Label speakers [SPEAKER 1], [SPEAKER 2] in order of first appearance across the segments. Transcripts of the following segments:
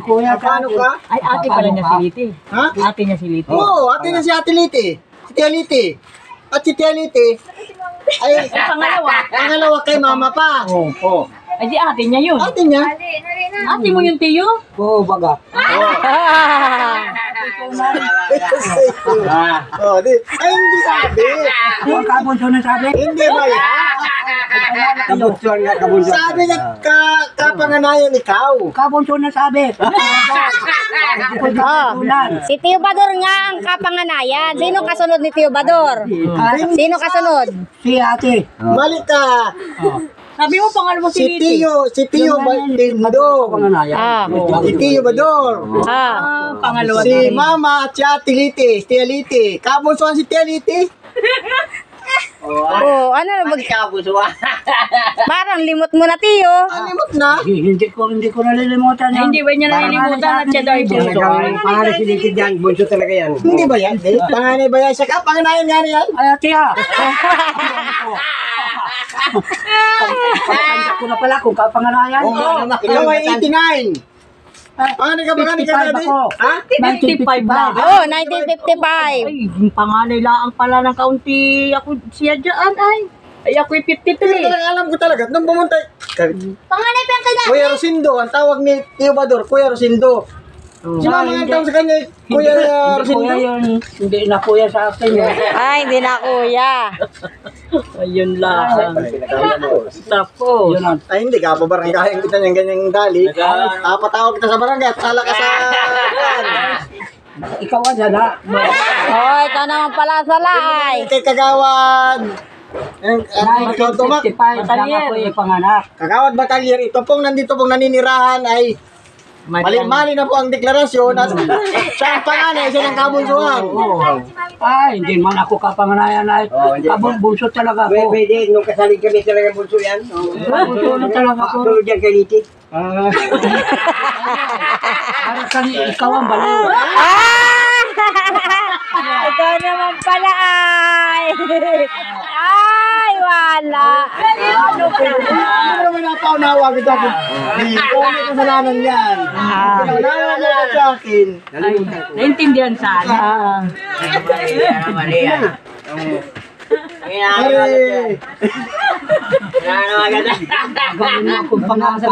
[SPEAKER 1] Kuya,
[SPEAKER 2] Paano ka?
[SPEAKER 3] Ay, ate pala niya si Liti.
[SPEAKER 2] Ha?
[SPEAKER 3] Ate niya si Liti.
[SPEAKER 2] Oo, ate na si Ate Liti. Si Tia Liti. At si Tia Liti, ay, pangalawa kay mama pa.
[SPEAKER 1] Oo.
[SPEAKER 3] Ay, di ate niya yun.
[SPEAKER 2] Ate niya?
[SPEAKER 3] Ate mo yung tiyo?
[SPEAKER 1] Oo, baga.
[SPEAKER 2] Oh, di. Ay, hindi sabi.
[SPEAKER 1] Ang kabunso na sabi.
[SPEAKER 2] Hindi ba yan?
[SPEAKER 1] Kabunso na, kabunso.
[SPEAKER 2] Sabi niya, kapanganayan ikaw.
[SPEAKER 1] Kabunso na sabi.
[SPEAKER 4] Si Tio Bador nga ang kapanganayan. Sino kasunod ni Tio Bador? Sino kasunod?
[SPEAKER 1] Si ate.
[SPEAKER 2] Mali ka.
[SPEAKER 3] Sabi mo pangalawa si Liti.
[SPEAKER 2] Si Tio Bador.
[SPEAKER 4] Ah.
[SPEAKER 2] Si Tio Bador.
[SPEAKER 4] Ah.
[SPEAKER 3] Pangalawa
[SPEAKER 2] Si Mama at si Ate Liti. Si Tia Liti. Kabunsuan si Tia Liti.
[SPEAKER 4] Oh, ano na Parang limot mo na, Tio.
[SPEAKER 2] Alimot na.
[SPEAKER 1] Hindi ko nalilimutan
[SPEAKER 3] Ay, hindi ba niya nalilimutan at siya daw ay bunso?
[SPEAKER 1] Pangalan si Liti dyan, bunso talaga yan.
[SPEAKER 2] Hindi ba yan? Panganay ba yan? Siya ka? Panganayan nga yan?
[SPEAKER 1] Ay, ate ha. Kapaganda ko na pala kung kapanganayan.
[SPEAKER 2] Ikaw ay 89. Panganay ka ba?
[SPEAKER 1] 55 ako.
[SPEAKER 2] Ha?
[SPEAKER 3] 55 lang.
[SPEAKER 4] Oh, 1955.
[SPEAKER 3] Ay, yung panganay lang pala ng kaunti. Ako siya dyan ay. Ay, ako'y
[SPEAKER 2] Pero
[SPEAKER 3] 53.
[SPEAKER 2] talagang alam ko talaga. Nung pumunta,
[SPEAKER 4] Panganay pa kaya.
[SPEAKER 2] Kuya Rosindo. Ang tawag ni Tio Bador, Kuya Rosindo. Si Mama nga ang tawag sa kanya, Kuya Rosindo.
[SPEAKER 1] Hindi na kuya sa akin yun.
[SPEAKER 4] Ay, hindi na kuya.
[SPEAKER 3] Ayun lang. Tapos.
[SPEAKER 1] Yun ang
[SPEAKER 2] Ay, hindi ka pa barangay kita ng ganyang dali. Patawag kita sa barangay at sala ka sa...
[SPEAKER 1] ikaw ang dyan ha.
[SPEAKER 4] Oh, ikaw naman pala sa lay.
[SPEAKER 2] Kay Kagawad. Tumak.
[SPEAKER 1] 1955 lang ako yung panganak.
[SPEAKER 2] Kagawad Batalyer. Ito pong nandito pong naninirahan ay mali na po ang deklarasyon at siya ang panganay, siya ng kabunsuhan.
[SPEAKER 1] Ay, hindi man ako kapanganayan ay kabunso talaga ako.
[SPEAKER 5] Pwede, nung kasali kami talaga bunso yan.
[SPEAKER 1] Kabunso na talaga ako.
[SPEAKER 5] Tulog yan kay Liti.
[SPEAKER 1] Para kang ikaw ang baliw.
[SPEAKER 4] Ikaw naman pala ay. Ay, wala.
[SPEAKER 2] Ano naman napaunawa kita po? Hindi ko may kasalanan yan. Pinaunawa mo ka sa akin.
[SPEAKER 3] Naintindihan sana.
[SPEAKER 5] Mali yan.
[SPEAKER 2] Ay!
[SPEAKER 5] Ano agad?
[SPEAKER 1] Gawin mo akong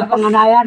[SPEAKER 1] panganayan.